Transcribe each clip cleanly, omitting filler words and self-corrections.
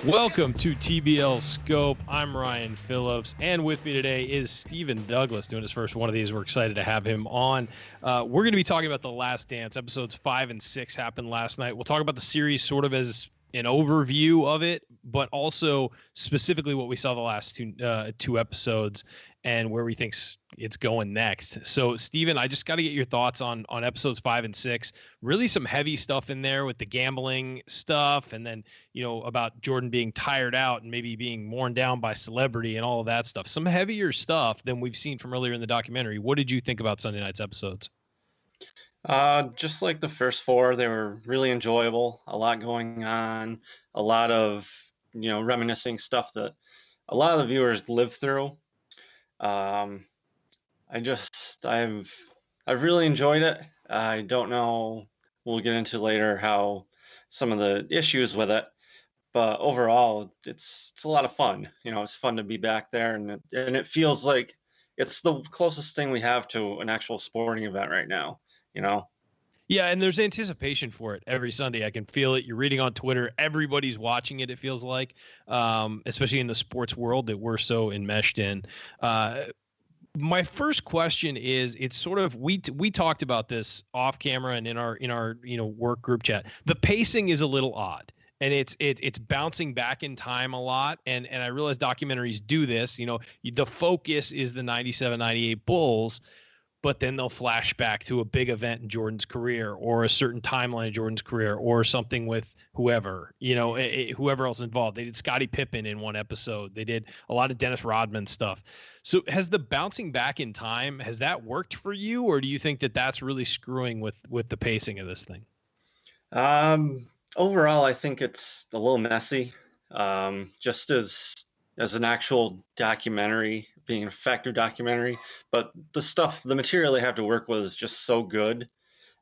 Welcome to TBL Scope. I'm Ryan Phillips, and with me today is Stephen Douglas doing his first one of these. We're excited to have him on. We're going to be talking about The Last Dance. Episodes 5 and 6 happened last night. We'll talk about the series sort of as an overview of it, but also specifically what we saw the last two episodes and where we think it's going next. So, Steven, I just got to get your thoughts on episodes 5 and 6. Really some heavy stuff in there with the gambling stuff, and then, about Jordan being tired out and maybe being worn down by celebrity and all of that stuff. Some heavier stuff than we've seen from earlier in the documentary. What did you think about Sunday night's episodes? Just like the first four, they were really enjoyable. A lot going on, a lot of reminiscing stuff that a lot of the viewers lived through. I've really enjoyed it. I don't know. We'll get into later how some of the issues with it, but overall, it's a lot of fun. It's fun to be back there, and it feels like it's the closest thing we have to an actual sporting event right now. Yeah, and there's anticipation for it every Sunday. I can feel it. You're reading on Twitter. Everybody's watching it, it feels like, especially in the sports world that we're so enmeshed in. My first question is, it's sort of, we talked about this off camera and in our work group chat. The pacing is a little odd. And it's bouncing back in time a lot. And I realize documentaries do this. The focus is the 97, 98 Bulls, but then they'll flash back to a big event in Jordan's career or a certain timeline of Jordan's career or something with whoever, whoever else involved. They did Scottie Pippen in one episode. They did a lot of Dennis Rodman stuff. So has the bouncing back in time, has that worked for you? Or do you think that that's really screwing with the pacing of this thing? Overall, I think it's a little messy. Just as an actual documentary, being an effective documentary, but the material they have to work with is just so good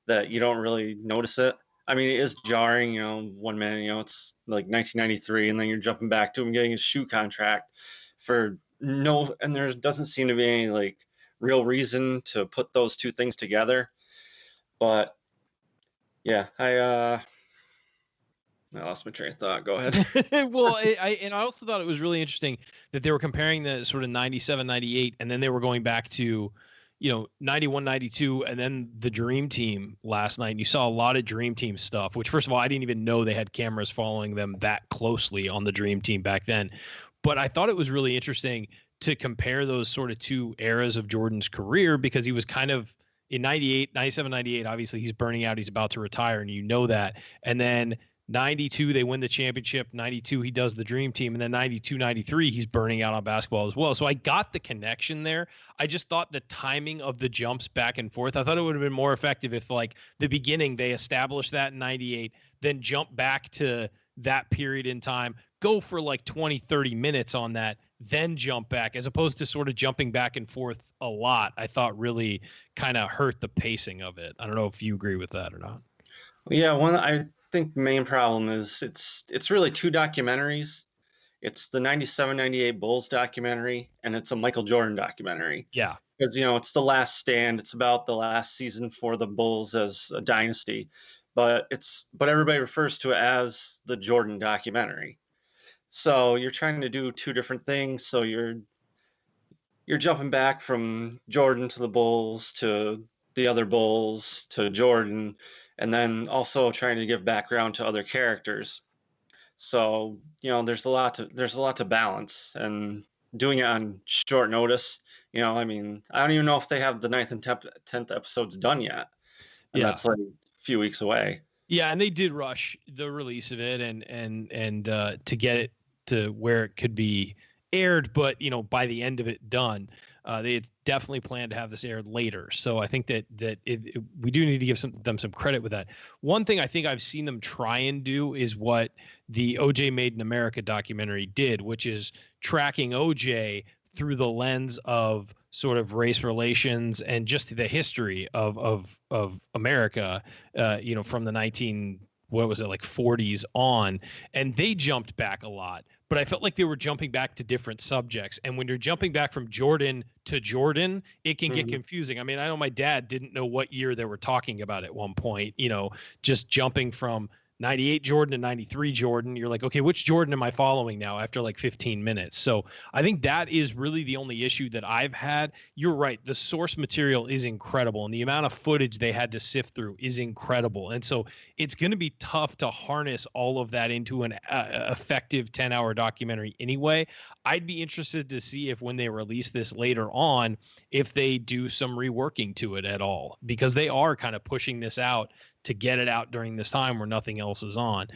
that you don't really notice it. I mean, it is jarring, 1 minute, it's like 1993, and then you're jumping back to him getting his shoe contract and there doesn't seem to be any like real reason to put those two things together. But yeah, I lost my train of thought. Go ahead. Well, I also thought it was really interesting that they were comparing the sort of 97, 98, and then they were going back to, 91, 92, and then the Dream Team last night. And you saw a lot of Dream Team stuff, which, first of all, I didn't even know they had cameras following them that closely on the Dream Team back then. But I thought it was really interesting to compare those sort of two eras of Jordan's career, because he was kind of in 98, 97, 98, obviously he's burning out. He's about to retire, and that. And then 92, they win the championship. 92, he does the Dream Team. And then 92, 93, he's burning out on basketball as well. So I got the connection there. I just thought the timing of the jumps back and forth, I thought it would have been more effective if, like, the beginning, they established that in 98, then jump back to that period in time, go for like 20, 30 minutes on that, then jump back, as opposed to sort of jumping back and forth a lot. I thought really kind of hurt the pacing of it. I don't know if you agree with that or not. Yeah, I think the main problem is it's really two documentaries. It's the 97, 98 Bulls documentary, and it's a Michael Jordan documentary. Yeah. Because, it's The Last Stand. It's about the last season for the Bulls as a dynasty. But everybody refers to it as the Jordan documentary. So you're trying to do two different things. So you're jumping back from Jordan to the Bulls to the other Bulls to Jordan, and then also trying to give background to other characters. So, there's a lot to balance, and doing it on short notice, I mean, I don't even know if they have the 9th and 10th episodes done yet. And that's like a few weeks away. Yeah. And they did rush the release of it and to get it to where it could be aired, but by the end of it done, they had definitely planned to have this aired later. So I think that we do need to give them some credit with that. One thing I think I've seen them try and do is what the OJ Made in America documentary did, which is tracking OJ through the lens of sort of race relations and just the history of America, from the 40s on, and they jumped back a lot. But I felt like they were jumping back to different subjects. And when you're jumping back from Jordan to Jordan, it can get confusing. I mean, I know my dad didn't know what year they were talking about at one point, just jumping from 98 Jordan and 93 Jordan. You're like, okay, which Jordan am I following now after like 15 minutes? So I think that is really the only issue that I've had. You're right. The source material is incredible, and the amount of footage they had to sift through is incredible. And so it's going to be tough to harness all of that into an effective 10-hour documentary anyway. I'd be interested to see if when they release this later on, if they do some reworking to it at all, because they are kind of pushing this out to get it out during this time where nothing else is on.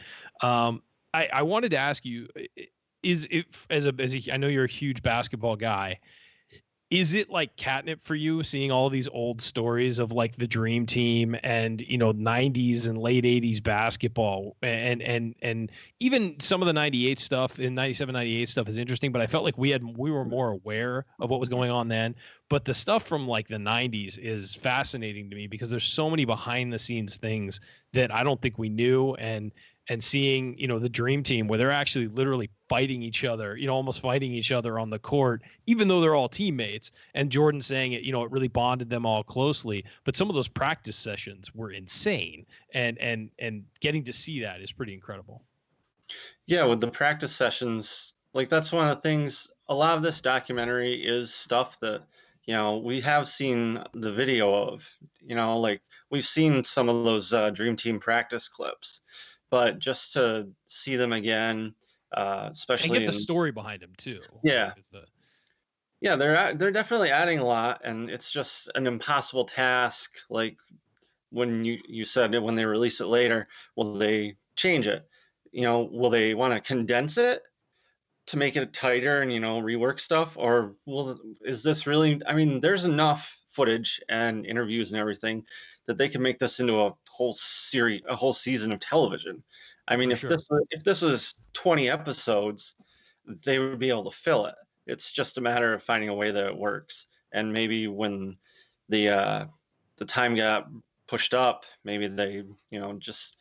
I wanted to ask you, is it I know you're a huge basketball guy. Is it like catnip for you seeing all these old stories of like the dream team and, 90s and late 80s basketball and even some of the 98 stuff in 97, 98 stuff is interesting, but I felt like we were more aware of what was going on then. But the stuff from like the 90s is fascinating to me because there's so many behind the scenes things that I don't think we knew. And seeing, the dream team where they're actually literally fighting each other, almost fighting each other on the court, even though they're all teammates. And Jordan saying it, it really bonded them all closely. But some of those practice sessions were insane. And getting to see that is pretty incredible. Yeah, with the practice sessions, like that's one of the things, a lot of this documentary is stuff that, we have seen the video of, like we've seen some of those Dream Team practice clips, but just to see them again, And especially get the story behind them too. Yeah. Like, Yeah, they're definitely adding a lot, and it's just an impossible task. Like when you said when they release it later, will they change it? Will they want to condense it to make it tighter and rework stuff, or is this really? I mean, there's enough footage and interviews and everything that they can make this into a whole series, a whole season of television. I mean, For if sure. this was 20 episodes, they would be able to fill it. It's just a matter of finding a way that it works. And maybe when the the time got pushed up, maybe they just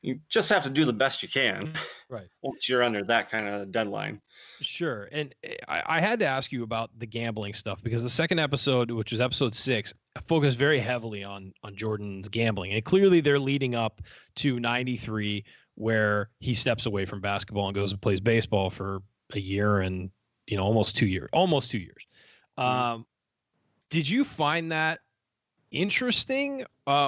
you just have to do the best you can Right. once you're under that kind of deadline. Sure. And I had to ask you about the gambling stuff because the second episode, which is episode 6, focused very heavily on Jordan's gambling. And clearly they're leading up to 93, where he steps away from basketball and goes and plays baseball for a year and, almost 2 years. Almost 2 years. Mhm. Did you find that interesting?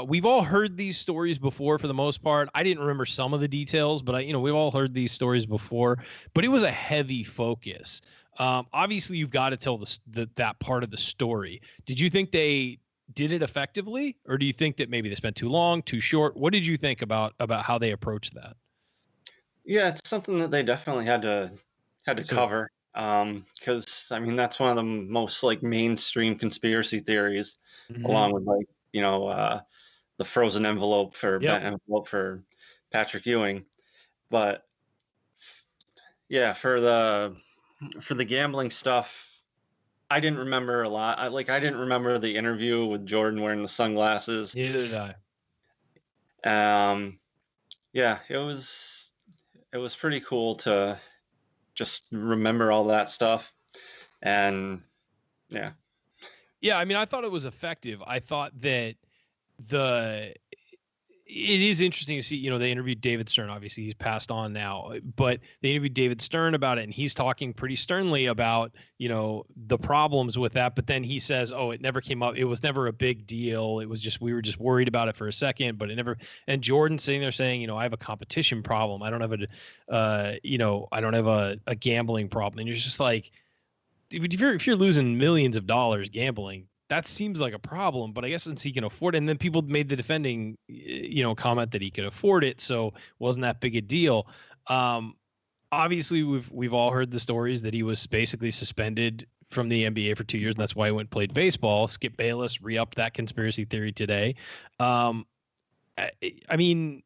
We've all heard these stories before for the most part. I didn't remember some of the details, but we've all heard these stories before, but it was a heavy focus. Obviously you've got to tell that part of the story. Did you think they did it effectively, or do you think that maybe they spent too long, too short? What did you think about how they approached that? Yeah, it's something that they definitely had to So, cover. Because I mean that's one of the most like mainstream conspiracy theories, mhm. along with like the frozen envelope for Yep. bent envelope for Patrick Ewing. But yeah, for the gambling stuff, I didn't remember a lot. I didn't remember the interview with Jordan wearing the sunglasses. Neither did I. Um, yeah, it was pretty cool to just remember all that stuff. And yeah, Yeah, I mean, I thought it was effective. I thought that the it is interesting to see, they interviewed David Stern. Obviously, he's passed on now, but they interviewed David Stern about it, and he's talking pretty sternly about, the problems with that. But then he says, "Oh, it never came up. It was never a big deal. It was just we were just worried about it for a second, but it never." And Jordan sitting there saying, "I have a competition problem. I don't have I don't have a gambling problem." And you're just like, if you're losing millions of dollars gambling, that seems like a problem. But I guess since he can afford it, and then people made the defending, comment that he could afford it, so it wasn't that big a deal. Um, Obviously, we've all heard the stories that he was basically suspended from the NBA for 2 years, and that's why he went and played baseball. Skip Bayless re-upped that conspiracy theory today. Um, I mean,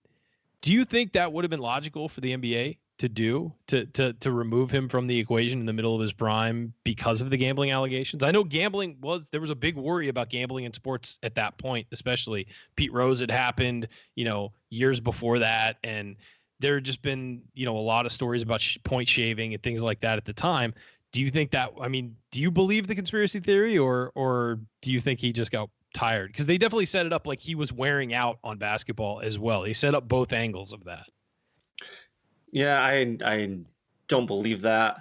do you think that would have been logical for the NBA to do to remove him from the equation in the middle of his prime because of the gambling allegations? I know there was a big worry about gambling in sports at that point, especially Pete Rose had happened, years before that, and there had just been, a lot of stories about point shaving and things like that at the time. Do you think that? I mean, do you believe the conspiracy theory, or do you think he just got tired, because they definitely set it up like he was wearing out on basketball as well. They set up both angles of that. Yeah, I don't believe that.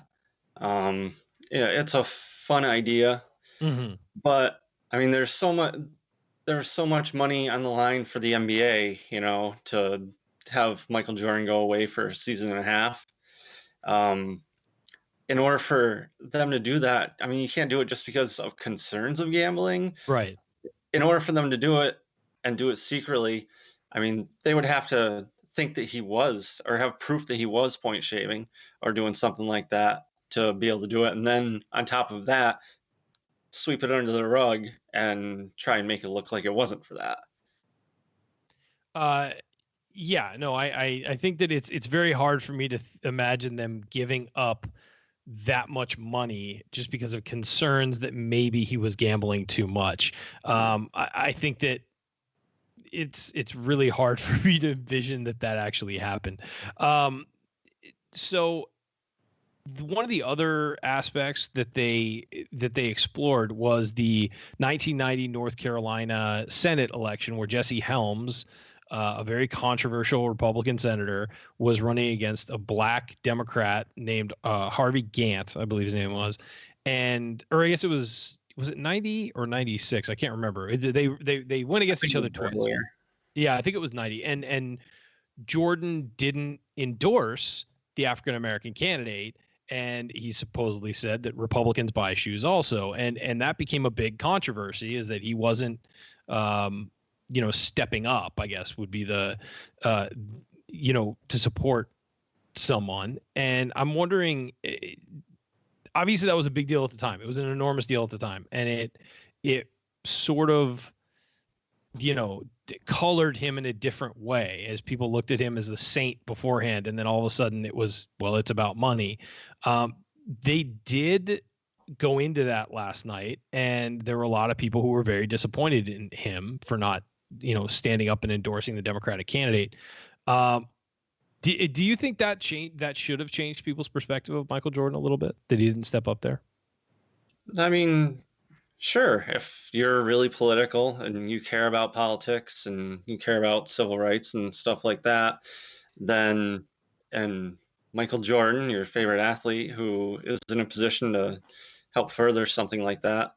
Um, yeah, it's a fun idea, Mm-hmm. but I mean, there's so much money on the line for the NBA, to have Michael Jordan go away for a season and a half. Um, in order for them to do that, I mean, you can't do it just because of concerns of gambling. Right. In order for them to do it and do it secretly, I mean, they would have to think that he was, or have proof that he was point shaving or doing something like that to be able to do it. And then on top of that, sweep it under the rug and try and make it look like it wasn't for that. Uh, yeah, no, I think that it's very hard for me to imagine them giving up that much money just because of concerns that maybe he was gambling too much. I think that it's really hard for me to envision that actually happened. So one of the other aspects that they explored was the 1990 North Carolina Senate election, where Jesse Helms, a very controversial Republican senator, was running against a black Democrat named Harvey Gantt, I believe his name was, or I guess it was it 90 or 96? I can't remember. They went against each other twice. Earlier. Yeah, I think it was 90, and Jordan didn't endorse the African American candidate, and he supposedly said that Republicans buy shoes also, and that became a big controversy, is that he wasn't stepping up, I guess would be the to support someone. And I'm wondering, obviously that was a big deal at the time. It was an enormous deal at the time, and it sort of colored him in a different way as people looked at him as the saint beforehand, and then all of a sudden it was, well, it's about money. They did go into that last night, and there were a lot of people who were very disappointed in him for not standing up and endorsing the Democratic candidate. Do you think that should have changed people's perspective of Michael Jordan a little bit, that he didn't step up there? I mean, sure, if you're really political and you care about politics and you care about civil rights and stuff like that, then, and Michael Jordan, your favorite athlete, who is in a position to help further something like that,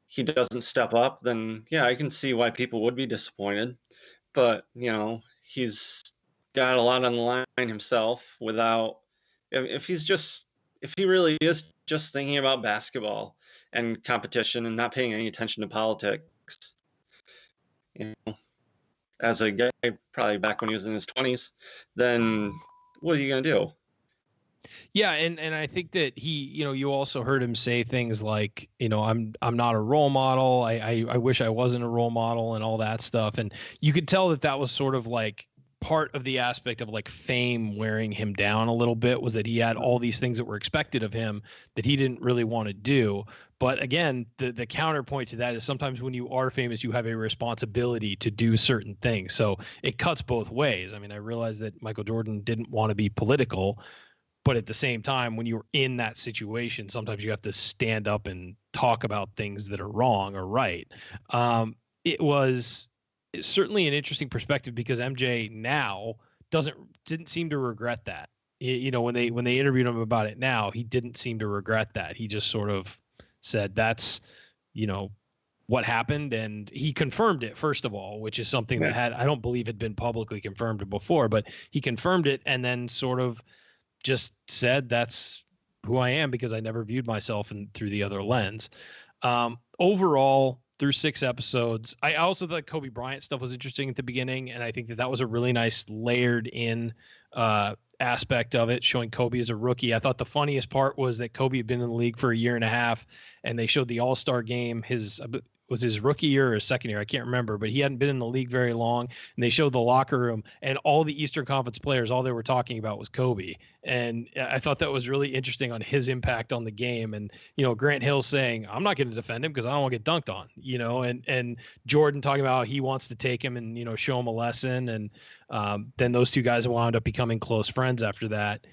he doesn't step up, then yeah, I can see why people would be disappointed. But, he's got a lot on the line himself without, if he really is just thinking about basketball and competition and not paying any attention to politics, as a guy probably back when he was in his 20s, then what are you going to do? Yeah, and I think that he, you also heard him say things like, I'm not a role model. I wish I wasn't a role model, and all that stuff. And you could tell that was sort of like part of the aspect of like fame wearing him down a little bit, was that he had all these things that were expected of him that he didn't really want to do. But again, the counterpoint to that is sometimes when you are famous, you have a responsibility to do certain things. So it cuts both ways. I mean, I realize that Michael Jordan didn't want to be political, but at the same time, when you're in that situation, sometimes you have to stand up and talk about things that are wrong or right. It was certainly an interesting perspective, because MJ now didn't seem to regret that. When they interviewed him about it now, he didn't seem to regret that. He just sort of said that's what happened, and he confirmed it, first of all, which is something that I don't believe had been publicly confirmed before, but he confirmed it, and then sort of just said that's who I am, because I never viewed myself through the other lens. Overall, through 6 episodes, I also thought Kobe Bryant stuff was interesting at the beginning, and I think that was a really nice layered in aspect of it, showing Kobe as a rookie. I thought the funniest part was that Kobe had been in the league for a year and a half, and they showed the All-Star game. Was his rookie year or his second year? I can't remember, but he hadn't been in the league very long. And they showed the locker room, and all the Eastern Conference players, all they were talking about was Kobe. And I thought that was really interesting on his impact on the game. And, Grant Hill saying, I'm not going to defend him because I don't want to get dunked on, and Jordan talking about how he wants to take him and, show him a lesson. And then those two guys wound up becoming close friends after that.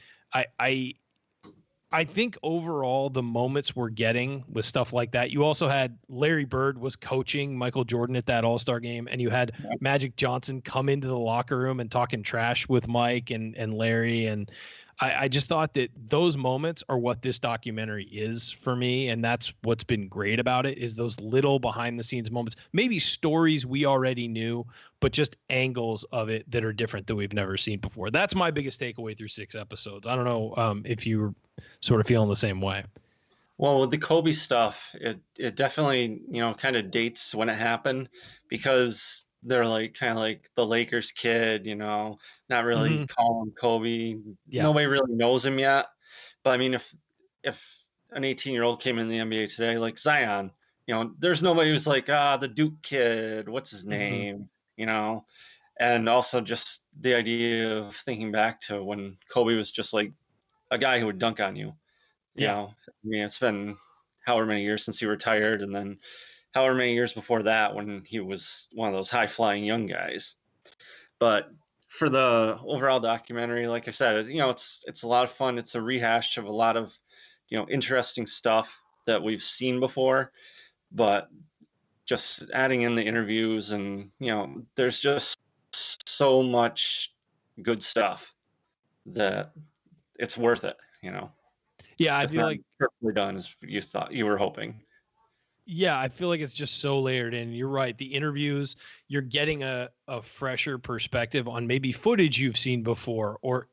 I think overall the moments we're getting with stuff like that, you also had Larry Bird was coaching Michael Jordan at that All-Star game, and you had Magic Johnson come into the locker room and talking trash with Mike and Larry. And I just thought that those moments are what this documentary is for me. And that's what's been great about it, is those little behind the scenes moments, maybe stories we already knew, but just angles of it that are different that we've never seen before. That's my biggest takeaway through 6 episodes. I don't know if you were sort of feeling the same way. Well, with the Kobe stuff, it definitely, kind of dates when it happened, because they're like kind of like the Lakers kid, not really calling him Kobe. Yeah. Nobody really knows him yet. But I mean, if an 18-year-old came in the NBA today, like Zion, there's nobody who's like, the Duke kid, what's his name, And also just the idea of thinking back to when Kobe was just like a guy who would dunk on you. Yeah. I mean, it's been however many years since he retired, and then however many years before that when he was one of those high flying young guys. But for the overall documentary, like I said, it's a lot of fun. It's a rehash of a lot of, interesting stuff that we've seen before, but just adding in the interviews, and there's just so much good stuff that it's worth it. Yeah, I It's feel not like perfectly done as you were hoping. Yeah, I feel like it's just so layered in. You're right. The interviews, you're getting a fresher perspective on maybe footage you've seen before, or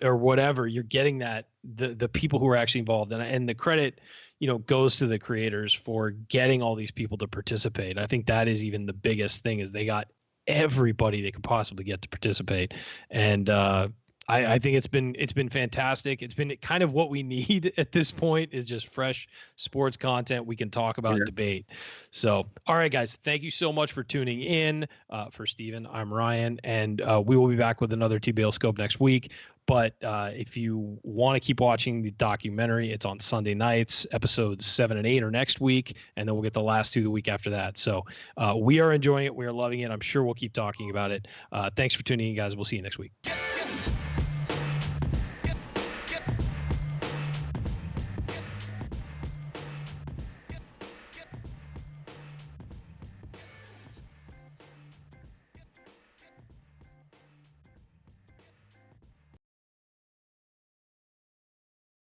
or whatever. You're getting that the people who are actually involved, and the credit, goes to the creators for getting all these people to participate. I think that is even the biggest thing, is they got everybody they could possibly get to participate. And I think it's been fantastic. It's been kind of what we need at this point, is just fresh sports content we can talk about and debate. So, all right, guys, thank you so much for tuning in. For Steven, I'm Ryan, and we will be back with another TBL Scope next week. But if you want to keep watching the documentary, it's on Sunday nights. Episodes 7 and 8 are next week, and then we'll get the last 2 the week after that. So we are enjoying it. We are loving it. I'm sure we'll keep talking about it. Thanks for tuning in, guys. We'll see you next week.